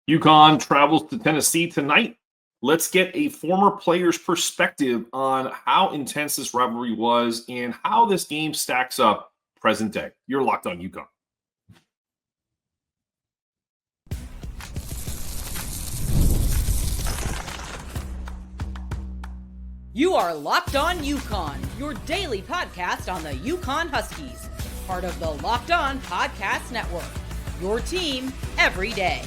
UConn travels to Tennessee tonight. Let's get a former player's perspective on how intense this rivalry was and how this game stacks up present day. You're locked on UConn. You are Locked On UConn, your daily podcast on the UConn Huskies, part of the Locked On Podcast Network, your team every day.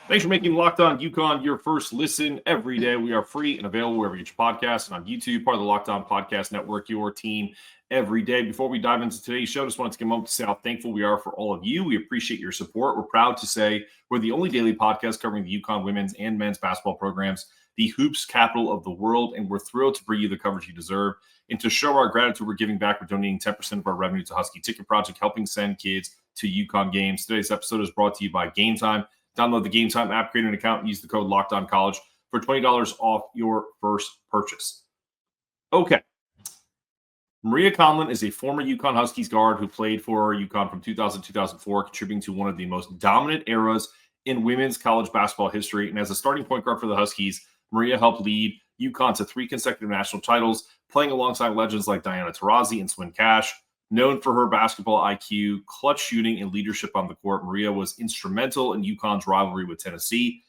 Thanks for making Locked On UConn your first listen every day. We are free and available wherever you get your podcasts and on YouTube, part of the Locked On Podcast Network, your team every day. Before we dive into today's show, just wanted to take a moment to say how thankful we are for all of you. We appreciate your support. We're proud to say we're the only daily podcast covering the UConn women's and men's basketball programs, the hoops capital of the world, and we're thrilled to bring you the coverage you deserve. And to show our gratitude, we're giving back. We're donating 10% of our revenue to Husky Ticket Project, helping send kids to UConn games. Today's episode is brought to you by Gametime. Download the Gametime app, create an account, and use the code LOCKEDONCollege for $20 off your first purchase. Okay. Maria Conlon is a former UConn Huskies guard who played for UConn from 2000 to 2004, contributing to one of the most dominant eras in women's college basketball history. And as a starting point guard for the Huskies, Maria helped lead UConn to 3 consecutive national titles, playing alongside legends like Diana Taurasi and Swin Cash. Known for her basketball IQ, clutch shooting, and leadership on the court, Maria was instrumental in UConn's rivalry with Tennessee.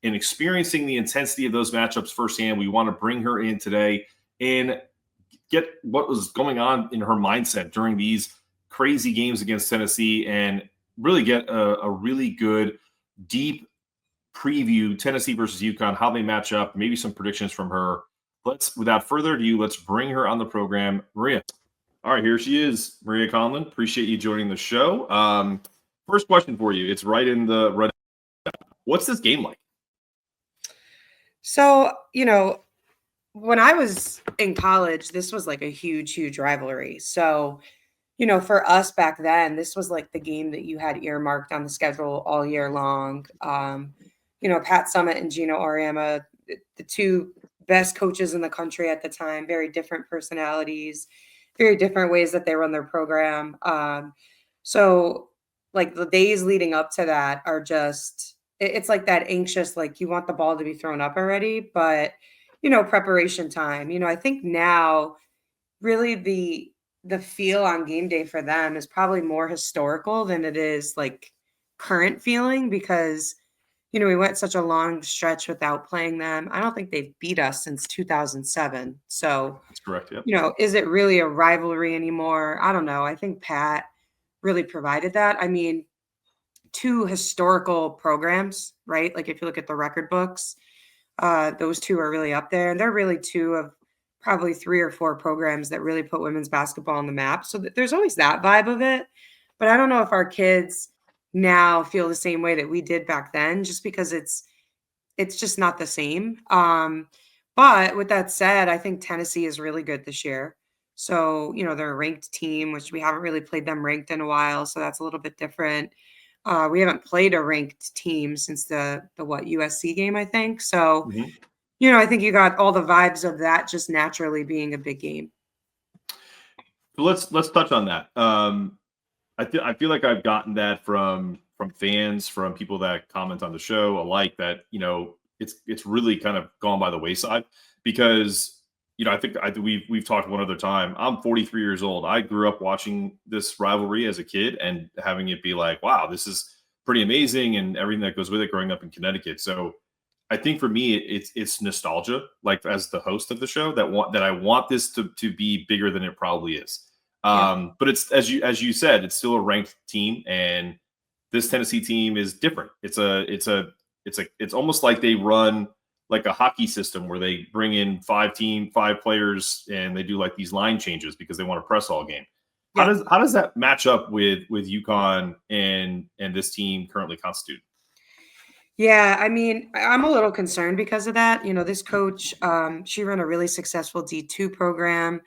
In experiencing the intensity of those matchups firsthand, we want to bring her in today and get what was going on in her mindset during these crazy games against Tennessee and really get a really good, deep preview, Tennessee versus UConn, how they match up, maybe some predictions from her. Without further ado, let's bring her on the program. Maria. All right, here she is, Maria Conlon. Appreciate you joining the show. First question for you. It's right in the red. What's this game like? So, when I was in college, this was like a huge, huge rivalry. So, for us back then, this was like the game that you had earmarked on the schedule all year long. Pat Summitt and Gino Auriemma, the two best coaches in the country at the time, very different personalities, very different ways that they run their program. So like the days leading up to that are just, it's like that anxious, like you want the ball to be thrown up already, but preparation time. I think now really the feel on game day for them is probably more historical than it is like current feeling because we went such a long stretch without playing them. I don't think they've beat us since 2007. So that's correct. Yeah. Is it really a rivalry anymore? I don't know. I think Pat really provided that. I mean, 2 historical programs, right? Like if you look at the record books, those 2 are really up there. And they're really 2 of probably 3 or 4 programs that really put women's basketball on the map. So there's always that vibe of it. But I don't know if our kids now feel the same way that we did back then, just because it's just not the same. But with that said, I think Tennessee is really good this year. So, they're a ranked team, which we haven't really played them ranked in a while. So that's a little bit different. We haven't played a ranked team since the USC game, I think. So, I think you got all the vibes of that just naturally being a big game. So let's touch on that. I feel like I've gotten that from fans, from people that comment on the show alike, that it's really kind of gone by the wayside because I think we've talked one other time. I'm 43 years old. I grew up watching this rivalry as a kid and having it be like, wow, this is pretty amazing, and everything that goes with it growing up in Connecticut. So I think for me, it's nostalgia, like as the host of the show, that I want this to be bigger than it probably is. But it's as you said, it's still a ranked team, and this Tennessee team is different. It's almost like they run like a hockey system where they bring in 5 players and they do like these line changes because they want to press all game. Yeah. How does that match up with UConn and this team currently constituted? Yeah, I mean, I'm a little concerned because of that. This coach, she ran a really successful D2 program.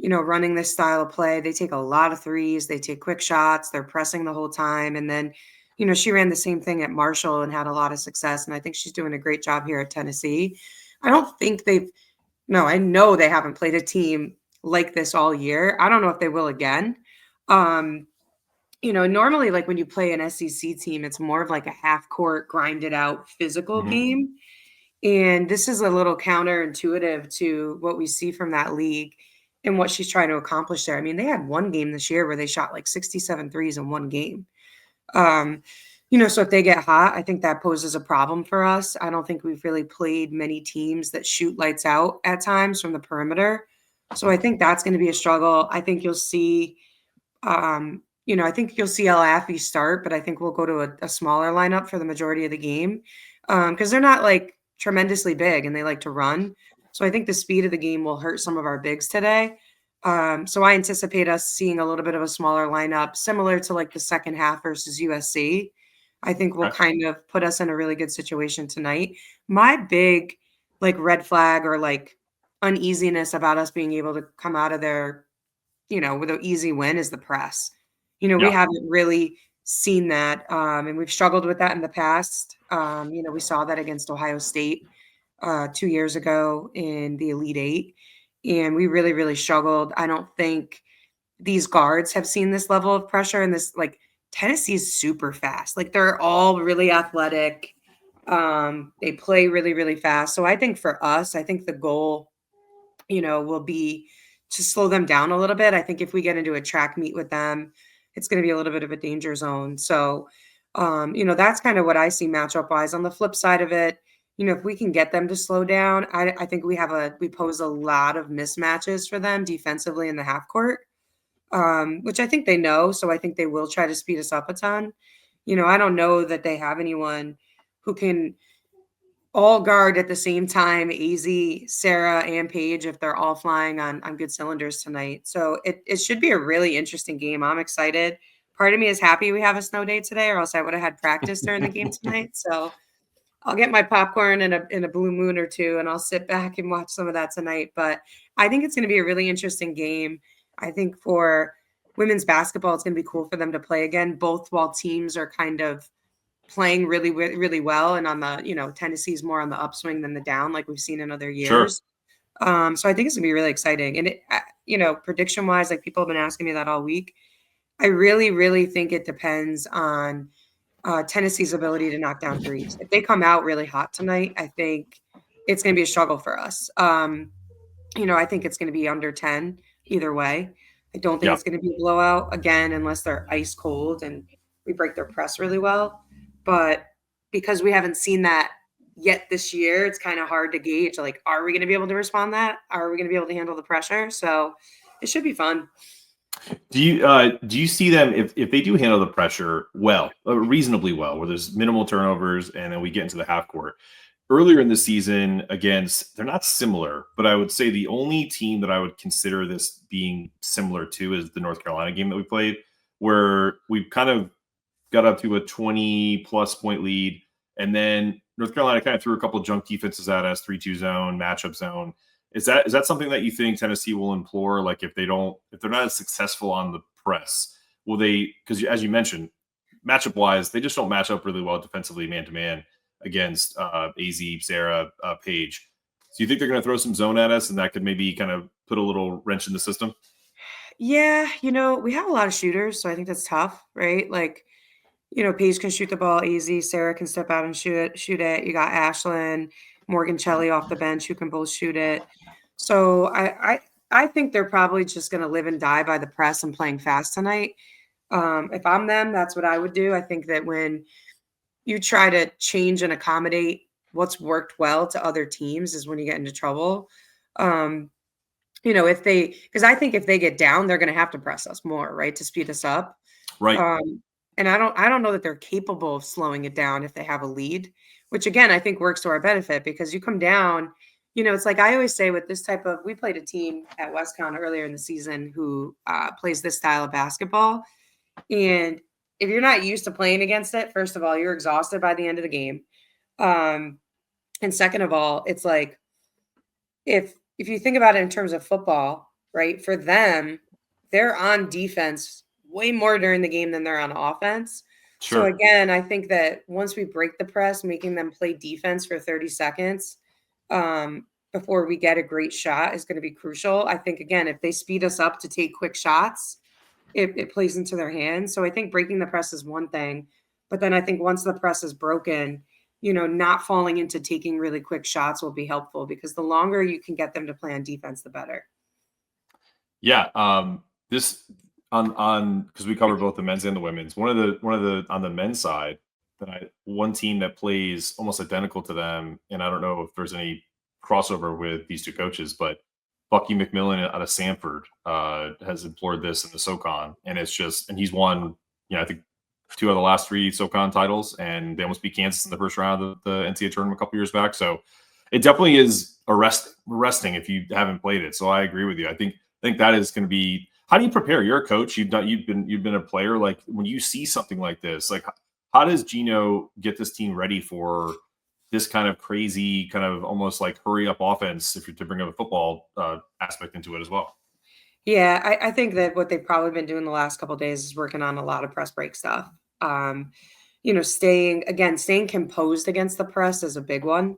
Running this style of play, they take a lot of threes, they take quick shots, they're pressing the whole time. And then, she ran the same thing at Marshall and had a lot of success. And I think she's doing a great job here at Tennessee. I don't think I know they haven't played a team like this all year. I don't know if they will again. normally like when you play an SEC team, it's more of like a half court, grinded out physical Mhm. game. And this is a little counterintuitive to what we see from that league and what she's trying to accomplish there. I mean, they had one game this year where they shot like 67 threes in one game. Um, so if they get hot, I think that poses a problem for us. I don't think we've really played many teams that shoot lights out at times from the perimeter. So I think that's going to be a struggle. I think you'll see, I think you'll see El Affy start, but I think we'll go to a smaller lineup for the majority of the game because they're not like tremendously big and they like to run. So I think the speed of the game will hurt some of our bigs today. So I anticipate us seeing a little bit of a smaller lineup, similar to like the second half versus USC. I think will Okay. kind of put us in a really good situation tonight. My big like red flag or like uneasiness about us being able to come out of there, with an easy win is the press. We Yeah. haven't really seen that, and we've struggled with that in the past. We saw that against Ohio State 2 years ago in the Elite Eight, and we really, really struggled. I don't think these guards have seen this level of pressure, and this like Tennessee is super fast. Like they're all really athletic. They play really, really fast. So I think for us, I think the goal, will be to slow them down a little bit. I think if we get into a track meet with them, it's going to be a little bit of a danger zone. So, that's kind of what I see matchup wise. On the flip side of it, if we can get them to slow down, I think we pose a lot of mismatches for them defensively in the half court, which I think they know. So I think they will try to speed us up a ton. I don't know that they have anyone who can all guard at the same time, AZ, Sarah, and Paige, if they're all flying on good cylinders tonight. So it should be a really interesting game. I'm excited. Part of me is happy we have a snow day today, or else I would have had practice during the game tonight. So I'll get my popcorn and a Blue Moon or two, and I'll sit back and watch some of that tonight. But I think it's going to be a really interesting game. I think for women's basketball, it's going to be cool for them to play again, both while teams are kind of playing really, really well. And on the, Tennessee's more on the upswing than the down, like we've seen in other Sure. years. So I think it's gonna be really exciting. And prediction wise, like people have been asking me that all week. I really, really think it depends on Tennessee's ability to knock down threes. If they come out really hot tonight, I think it's going to be a struggle for us. I think it's going to be under 10 either way. I don't think Yeah. it's going to be a blowout again, unless they're ice cold and we break their press really well. But because we haven't seen that yet this year, it's kind of hard to gauge. Like, are we going to be able to respond that? Are we going to be able to handle the pressure? So it should be fun. Do you see them if they do handle the pressure well, reasonably well, where there's minimal turnovers and then we get into the half court? Earlier in the season against, they're not similar, but I would say the only team that I would consider this being similar to is the North Carolina game that we played, where we kind of got up to a 20-plus point lead, and then North Carolina kind of threw a couple of junk defenses at us, 3-2 zone, matchup zone. Is that something that you think Tennessee will implore? Like if they're not as successful on the press, will they? Because as you mentioned, matchup wise, they just don't match up really well defensively, man to man against AZ, Sarah, Paige. So you think they're going to throw some zone at us, and that could maybe kind of put a little wrench in the system? Yeah, we have a lot of shooters, so I think that's tough, right? Like, Paige can shoot the ball easy. Sarah can step out and shoot it. You got Ashlyn, Morgan Shelley off the bench who can both shoot it. So I think they're probably just going to live and die by the press and playing fast tonight. If I'm them, that's what I would do. I think that when you try to change and accommodate what's worked well to other teams is when you get into trouble. Because I think if they get down, they're going to have to press us more, right, to speed us up. Right. And I don't know that they're capable of slowing it down if they have a lead, which again, I think works to our benefit because you come down, it's like I always say with this we played a team at WestCon earlier in the season who plays this style of basketball. And if you're not used to playing against it, first of all, you're exhausted by the end of the game. And second of all, it's like, if you think about it in terms of football, right, for them, they're on defense way more during the game than they're on offense. So Sure. again, I think that once we break the press, making them play defense for 30 seconds before we get a great shot is going to be crucial. I think, again, if they speed us up to take quick shots, it plays into their hands. So I think breaking the press is one thing, but then I think once the press is broken, not falling into taking really quick shots will be helpful, because the longer you can get them to play on defense, the better. Yeah. This on because we cover both the men's and the women's. One of the on the men's side, one team that plays almost identical to them, and I don't know if there's any crossover with these two coaches, but Bucky McMillan out of Sanford has implored this in the SoCon, and he's won, I think 2 of the last 3 SoCon titles, and they almost beat Kansas in the first round of the NCAA tournament a couple years back. So it definitely is arresting if you haven't played it. So I agree with you. I think that is going to be. How do you prepare? You're a coach. You've been a player. Like, when you see something like this, like, how does Gino get this team ready for this kind of crazy, kind of almost like hurry up offense, if you're to bring up a football aspect into it as well? Yeah, I think that what they've probably been doing the last couple of days is working on a lot of press break stuff. Staying composed against the press is a big one.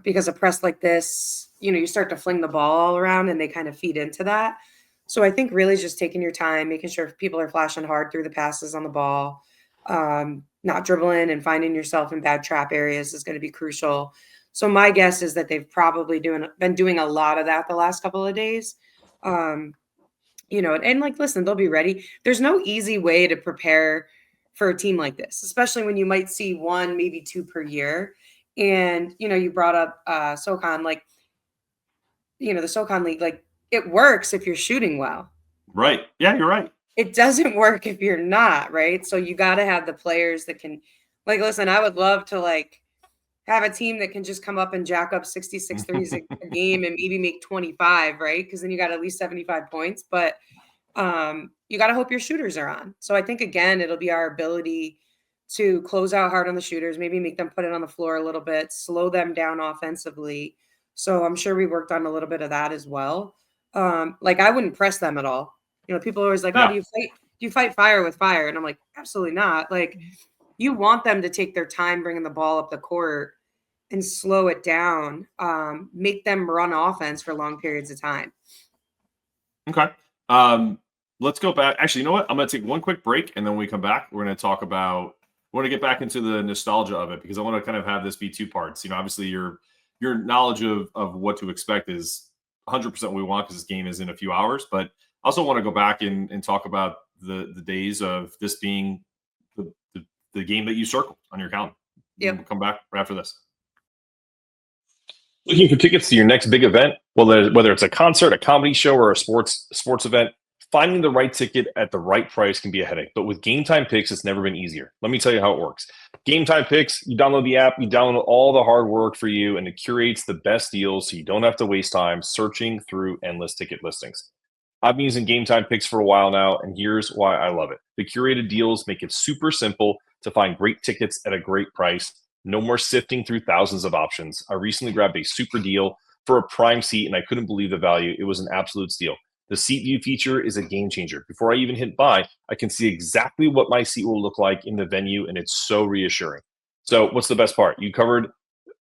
Because a press like this, you start to fling the ball all around and they kind of feed into that. So I think really just taking your time, making sure people are flashing hard through the passes on the ball, not dribbling and finding yourself in bad trap areas is going to be crucial. So my guess is that they've probably been doing a lot of that the last couple of days. And like, listen, they'll be ready. There's no easy way to prepare for a team like this, especially when you might see 1, maybe 2 per year. And, you brought up SoCon, like, the SoCon League, like, it works if you're shooting well. Right. Yeah, you're right. It doesn't work if you're not, right? So you got to have the players that can, like, listen, I would love to, like, have a team that can just come up and jack up 66 threes a game and maybe make 25, right? Because then you got at least 75 points. But you got to hope your shooters are on. So I think, again, it'll be our ability to close out hard on the shooters, maybe make them put it on the floor a little bit, slow them down offensively. So I'm sure we worked on a little bit of that as well. Like, I wouldn't press them at all. People are always like, oh, do you fight fire with fire? And I'm like, absolutely not. Like, you want them to take their time bringing the ball up the court and slow it down, make them run offense for long periods of time. Okay. Let's go back. Actually, you know what? I'm going to take one quick break, and then when we come back, we're going to talk about. I want to get back into the nostalgia of it, because I want to kind of have this be 2 parts. Obviously your knowledge of what to expect is 100% what we want, because this game is in a few hours. But I also want to go back and talk about the days of this being the game that you circled on your calendar. Yep. We'll come back right after this. Looking for tickets to your next big event, whether it's a concert, a comedy show, or a sports event, finding the right ticket at the right price can be a headache. But with Gametime Picks, it's never been easier. Let me tell you how it works. Gametime Picks, you download the app, you download all the hard work for you, and it curates the best deals so you don't have to waste time searching through endless ticket listings. I've been using Gametime Picks for a while now, and here's why I love it. The curated deals make it super simple to find great tickets at a great price. No more sifting through thousands of options. I recently grabbed a super deal for a prime seat, and I couldn't believe the value. It was an absolute steal. The seat view feature is a game changer. Before I even hit buy, I can see exactly what my seat will look like in the venue, and it's so reassuring. So what's the best part? You're covered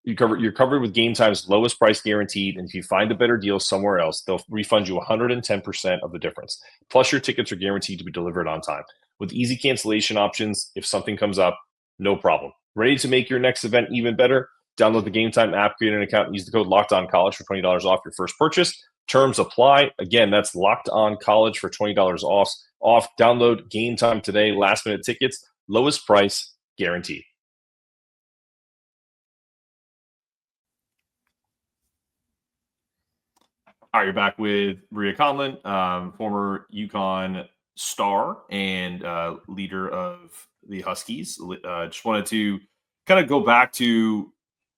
with Gametime's lowest price guaranteed, and if you find a better deal somewhere else, they'll refund you 110% of the difference. Plus, your tickets are guaranteed to be delivered on time. With easy cancellation options, if something comes up, no problem. Ready to make your next event even better? Download the Gametime app, create an account, and use the code LOCKEDONCollege for $20 off your first purchase. Terms apply. Again, that's LOCKEDONCollege for $20 off. Download Gametime today. Last minute tickets, lowest price guaranteed. All right, you're back with Maria Conlon, former UConn star and leader of the Huskies. Just wanted to kind of go back to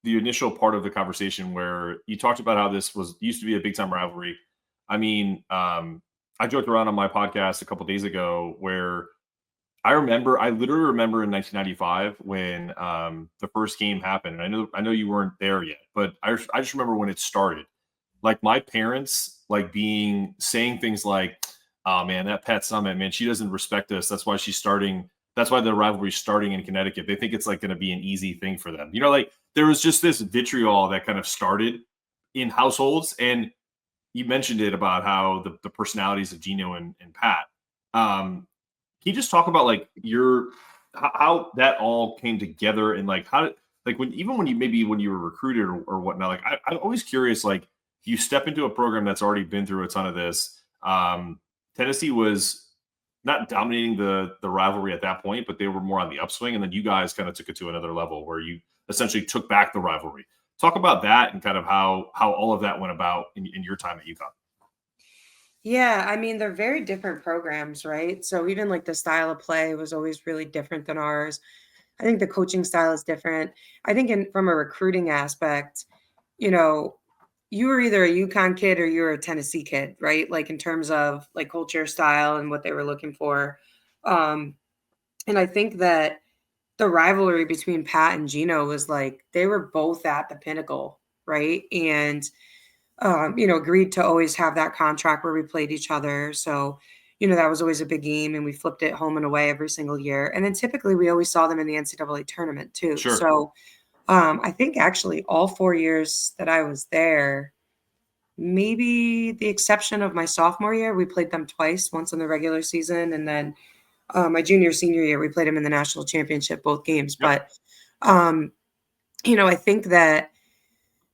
the initial part of the conversation where you talked about how this used to be a big time rivalry. I mean, I joked around on my podcast a couple days ago where I literally remember in 1995 when the first game happened. And I know you weren't there yet, but I just remember when it started. Like, my parents saying things like, "Oh man, that Pat Summitt, man, she doesn't respect us. That's why she's starting. That's why the rivalry's starting in Connecticut. They think it's like going to be an easy thing for them." Like, there was just this vitriol that kind of started in households. And you mentioned it about how the personalities of Gino and Pat. Can you just talk about like how that all came together and like how like when you were recruited or whatnot? Like I'm always curious. Like you step into a program that's already been through a ton of this. Tennessee was not dominating the rivalry at that point, but they were more on the upswing, and then you guys kind of took it to another level where you essentially took back the rivalry. Talk about that and kind of how all of that went about in your time at UConn. Yeah, I mean, they're very different programs, right? So even like the style of play was always really different than ours. I think the coaching style is different. I think from a recruiting aspect, you know, you were either a UConn kid or you were a Tennessee kid, right? Like in terms of like culture, style, and what they were looking for. Um, and I think that the rivalry between Pat and Gino was like they were both at the pinnacle, right? And agreed to always have that contract where we played each other. So, that was always a big game, and we flipped it home and away every single year. And then typically we always saw them in the NCAA tournament too. Sure. So I think actually all 4 years that I was there, maybe the exception of my sophomore year, we played them twice, once in the regular season, and then my junior, senior year, we played them in the national championship, both games. Yep. But, I think that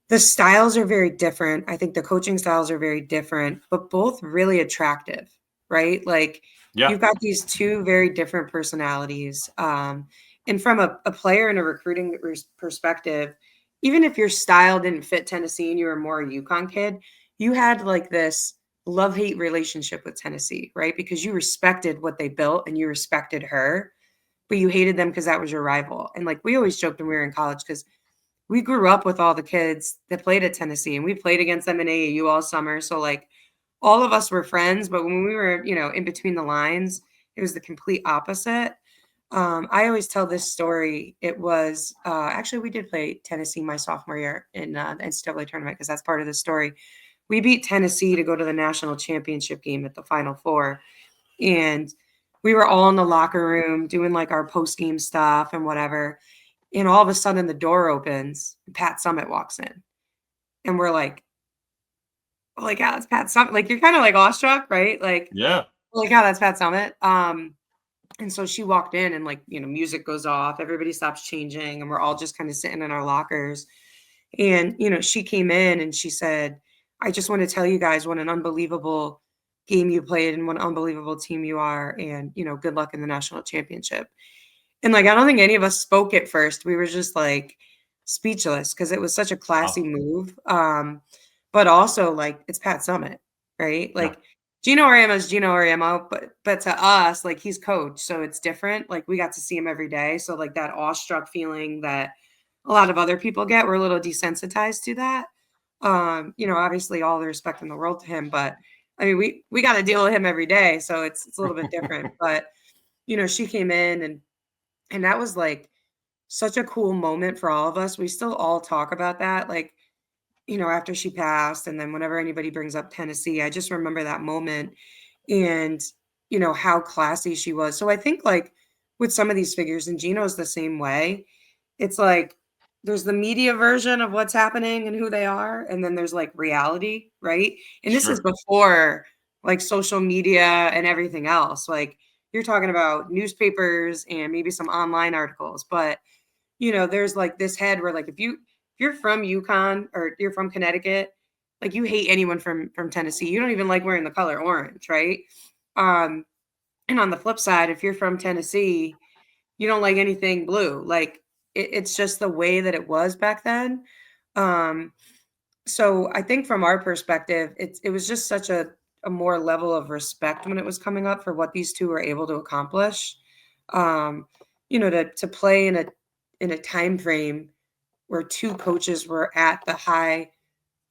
the styles are very different. I think the coaching styles are very different, but both really attractive, right? Like you've got these two very different personalities. And from a player and a recruiting perspective, even if your style didn't fit Tennessee and you were more a UConn kid, you had like this love-hate relationship with Tennessee, right? Because you respected what they built and you respected her, but you hated them because that was your rival. And like we always joked when we were in college, because we grew up with all the kids that played at Tennessee, and we played against them in AAU all summer. So like all of us were friends, but when we were, in between the lines, it was the complete opposite. I always tell this story. It was actually we did play Tennessee my sophomore year in the NCAA tournament, because that's part of the story. We beat Tennessee to go to the national championship game at the Final Four, and we were all in the locker room doing like our post game stuff and whatever. And all of a sudden the door opens and Pat Summitt walks in. And we're like, yeah, that's Pat Summitt. Like you're kind of like awestruck, right? Like, Yeah. Like, yeah, that's Pat Summitt. And so she walked in and like, music goes off, everybody stops changing, and we're all just kind of sitting in our lockers. And, she came in and she said, I just want to tell you guys what an unbelievable game you played and what an unbelievable team you are. And, good luck in the national championship. And like, I don't think any of us spoke at first. We were just like speechless because it was such a classy move. But also like it's Pat Summitt, right? Like Gino Auriemma is Gino Auriemma, but to us, like he's coach. So it's different. Like we got to see him every day. So like that awestruck feeling that a lot of other people get, we're a little desensitized to that. Obviously all the respect in the world to him, but I mean, we got to deal with him every day. So it's a little bit different, but she came in and that was like such a cool moment for all of us. We still all talk about that, like, after she passed. And then whenever anybody brings up Tennessee, I just remember that moment and, how classy she was. So I think like with some of these figures, and Gino's the same way, it's like there's the media version of what's happening and who they are. And then there's like reality, right? And this is before like social media and everything else. Like, you're talking about newspapers and maybe some online articles, but there's like this head where like if you're from UConn or you're from Connecticut, like you hate anyone from Tennessee. You don't even like wearing the color orange, right? And on the flip side, if you're from Tennessee, you don't like anything blue. Like it's just the way that it was back then. So I think from our perspective, it was just such a more level of respect when it was coming up for what these two were able to accomplish. To play in a time frame where two coaches were at the high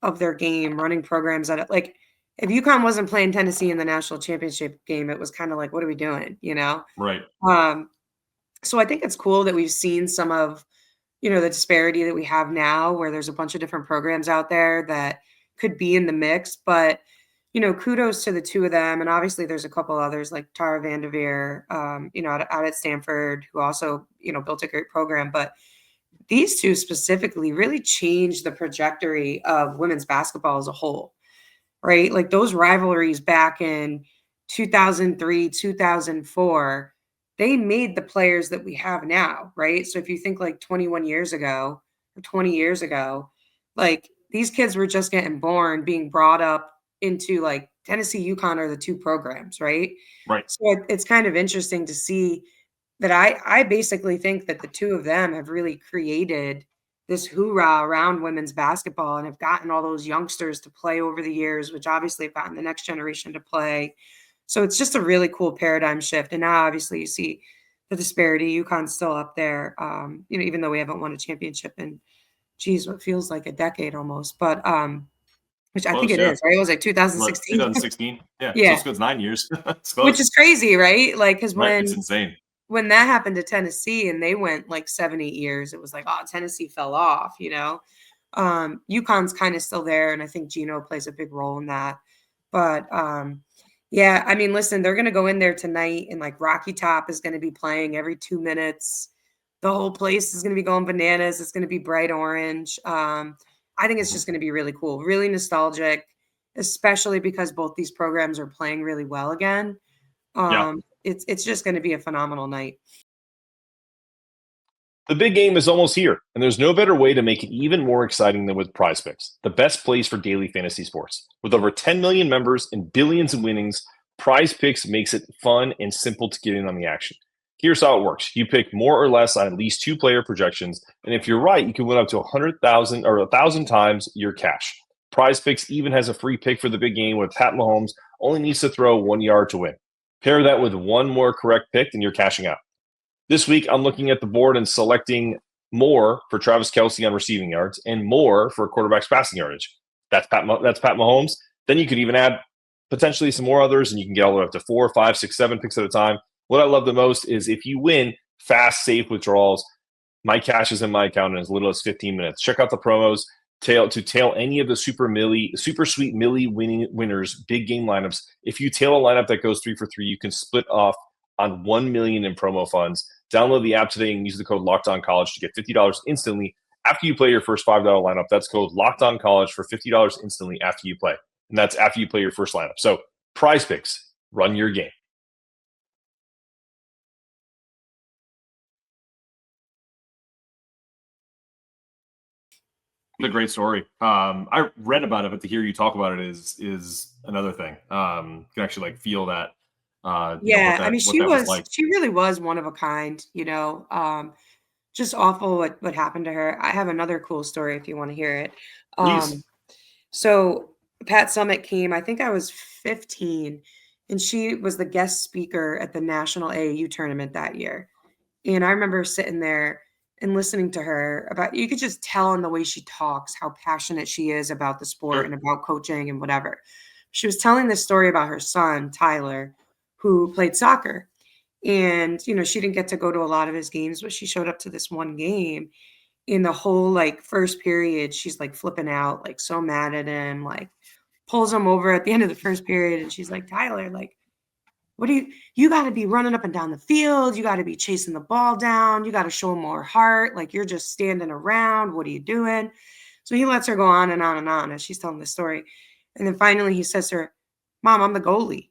of their game, running programs at it. Like if UConn wasn't playing Tennessee in the national championship game, it was kind of like, what are we doing? Right. So I think it's cool that we've seen some of, the disparity that we have now, where there's a bunch of different programs out there that could be in the mix, but kudos to the two of them. And obviously there's a couple others like Tara Vanderveer, out at Stanford, who also, built a great program. But these two specifically really changed the trajectory of women's basketball as a whole, right? Like those rivalries back in, 2003, 2004, they made the players that we have now, right? So if you think like 21 years ago or 20 years ago, like these kids were just getting born, being brought up into like Tennessee, UConn are the two programs, right? Right. So it's kind of interesting to see that I basically think that the two of them have really created this hoorah around women's basketball and have gotten all those youngsters to play over the years, which obviously have gotten the next generation to play. So it's just a really cool paradigm shift. And now obviously you see the disparity. UConn's still up there, even though we haven't won a championship in, geez, what feels like a decade almost. But which I think it is, right? It was like 2016. 2016. Yeah. Yeah. So it's 9 years. It's close. Which is crazy, right? Like, because It's insane. when that happened to Tennessee and they went like 7-8 years, it was like, oh, Tennessee fell off, UConn's kind of still there. And I think Gino plays a big role in that. But yeah, I mean, listen, they're going to go in there tonight and like Rocky Top is going to be playing every 2 minutes. The whole place is going to be going bananas. It's going to be bright orange. I think it's just going to be really cool, really nostalgic, especially because both these programs are playing really well again. It's just going to be a phenomenal night. The big game is almost here, and there's no better way to make it even more exciting than with Prize Picks, the best place for daily fantasy sports. With over 10 million members and billions in winnings, Prize Picks makes it fun and simple to get in on the action. Here's how it works. You pick more or less on at least 2 player projections, and if you're right, you can win up to 100,000 or 1,000 times your cash. Prize Picks even has a free pick for the big game where Pat Mahomes only needs to throw 1 yard to win. Pair that with one more correct pick, and you're cashing out. This week, I'm looking at the board and selecting more for Travis Kelce on receiving yards and more for quarterback's passing yardage. That's Pat Mahomes. Then you could even add potentially some more others, and you can get all the way up to 4, 5, 6, 7 picks at a time. What I love the most is if you win fast, safe withdrawals, my cash is in my account in as little as 15 minutes. Check out the promos to tail any of the super sweet Millie winners, big game lineups. If you tail a lineup that goes 3 for 3, you can split off on $1 million in promo funds. Download the app today and use the code LOCKEDONCollege to get $50 instantly after you play your first $5 lineup. That's code LOCKEDONCollege for $50 instantly after you play. And that's after you play your first lineup. So Prize Picks, run your game. What a great story. I read about it, but to hear you talk about it is another thing. You can actually like feel that. Yeah, I mean, she really was one of a kind, just awful what happened to her. I have another cool story if you want to hear it. Please. So Pat Summitt came, I think I was 15, and she was the guest speaker at the National AAU tournament that year. And I remember sitting there and listening to her you could just tell in the way she talks how passionate she is about the sport and about coaching and whatever. She was telling this story about her son, Tyler, who played soccer. And, she didn't get to go to a lot of his games, but she showed up to this one game. In the whole like first period, she's like flipping out, like so mad at him, like pulls him over at the end of the first period. And she's like, Tyler, like, what do you got to be running up and down the field. You got to be chasing the ball down. You got to show more heart. Like you're just standing around. What are you doing? So he lets her go on and on and on as she's telling the story. And then finally he says to her, Mom, I'm the goalie.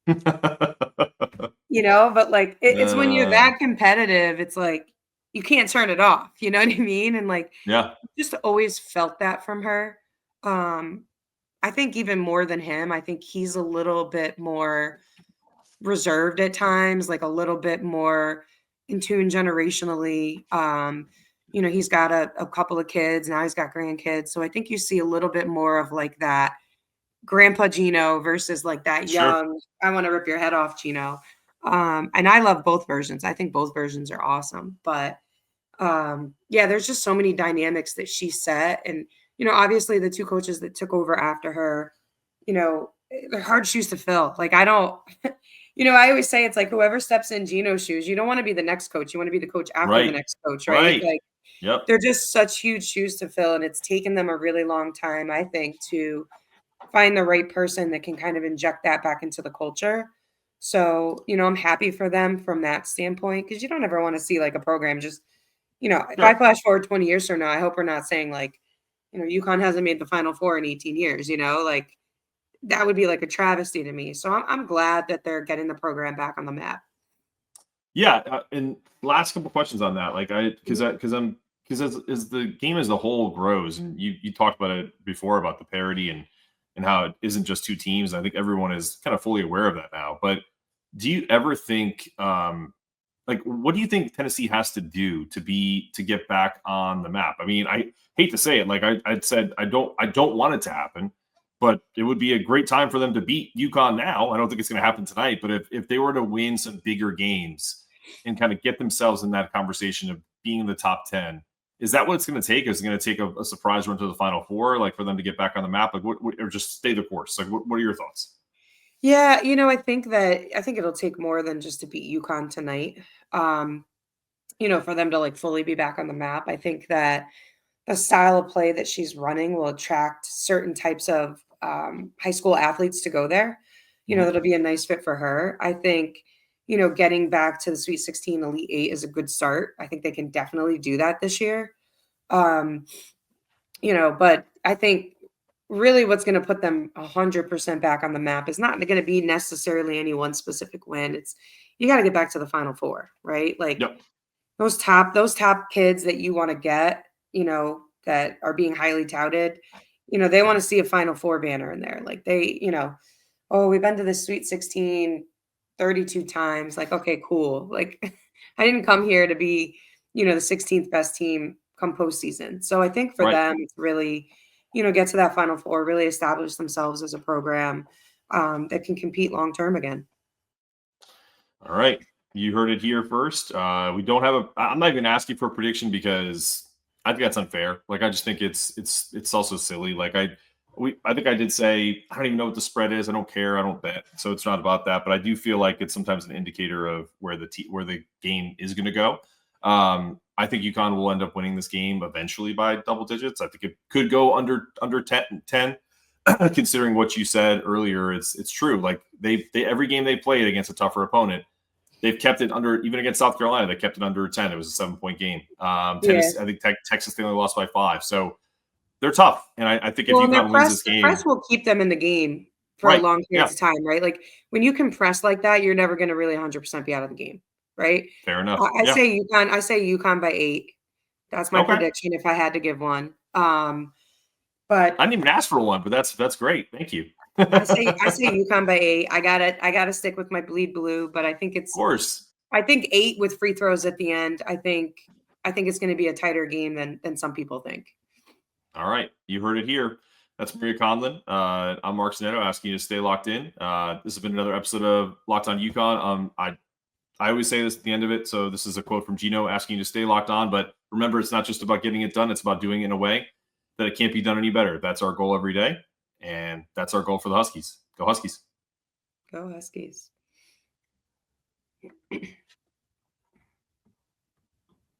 But like it's when you're that competitive, it's like you can't turn it off. You know what I mean? And like, yeah, just always felt that from her. I think even more than him, I think he's a little bit more reserved at times, like a little bit more in tune generationally. He's got a couple of kids now. He's got grandkids, so I think you see a little bit more of like that Grandpa Gino versus like that young, I want to rip your head off Gino. And I love both versions. I think both versions are awesome. But there's just so many dynamics that she set. And, obviously the two coaches that took over after her, they're hard shoes to fill. Like I don't, I always say it's like whoever steps in Gino's shoes, you don't want to be the next coach. You want to be the coach after the next coach, right? Like they're just such huge shoes to fill. And it's taken them a really long time, I think, to find the right person that can kind of inject that back into the culture. So, I'm happy for them from that standpoint, because you don't ever want to see like a program just, if I flash forward 20 years from now, I hope we're not saying like, UConn hasn't made the Final Four in 18 years, like that would be like a travesty to me. So I'm glad that they're getting the program back on the map. Yeah, and last couple questions on that, like because as the game as a whole grows, and you talked about it before about the parity and how it isn't just two teams. I think everyone is kind of fully aware of that now. But do you ever think, like, what do you think Tennessee has to do to get back on the map? I mean, I hate to say it, like I said, I don't want it to happen, but it would be a great time for them to beat UConn now. I don't think it's going to happen tonight, but if they were to win some bigger games and kind of get themselves in that conversation of being in the top 10, is that what it's going to take? Is it going to take a surprise run to the Final Four, like for them to get back on the map, like or just stay the course? Like, what are your thoughts? Yeah, I think it'll take more than just to beat UConn tonight. For them to like fully be back on the map. I think that the style of play that she's running will attract certain types of high school athletes to go there. That'll be a nice fit for her. I think, getting back to the Sweet 16 Elite 8 is a good start. I think they can definitely do that this year. But I think really what's going to put them 100% back on the map is not going to be necessarily any one specific win. It's you got to get back to the Final Four, right? Like Yep. those top kids that you want to get, that are being highly touted, they want to see a Final Four banner in there. Like they, oh, we've been to the Sweet 16 32 times. Like, okay, cool. Like I didn't come here to be, the 16th best team come postseason. So I think for Right. them, it's really, get to that Final Four, really establish themselves as a program that can compete long-term again. All right. You heard it here first. We don't have I'm not even asking for a prediction because I think that's unfair. Like, I just think it's also silly. Like I think I did say, I don't even know what the spread is. I don't care. I don't bet. So it's not about that, but I do feel like it's sometimes an indicator of where the game is going to go. I think UConn will end up winning this game eventually by double digits. I think it could go under 10. Considering what you said earlier, it's true. Like they every game they played against a tougher opponent, they've kept it under. Even against South Carolina, they kept it under 10. It was a 7-point game. Tennessee, I think Texas they only lost by 5. So they're tough. And I think if UConn wins this game, the press will keep them in the game for right, a long period of time, right? Like when you can press like that, you're never going to really 100% be out of the game, right? Fair enough. I say UConn by 8. That's my Okay. prediction if I had to give one. But I didn't even ask for one, but that's great. Thank you. I say UConn by 8. I gotta stick with my bleed blue, but I think Of course. I think 8 with free throws at the end. I think it's going to be a tighter game than some people think. All right, you heard it here. That's Maria Conlon. I'm Mark Sinetto asking you to stay locked in. This has been another episode of Locked On UConn. I always say this at the end of it. So this is a quote from Gino asking you to stay locked on. But remember, it's not just about getting it done. It's about doing it in a way that it can't be done any better. That's our goal every day. And that's our goal for the Huskies. Go Huskies. Go Huskies.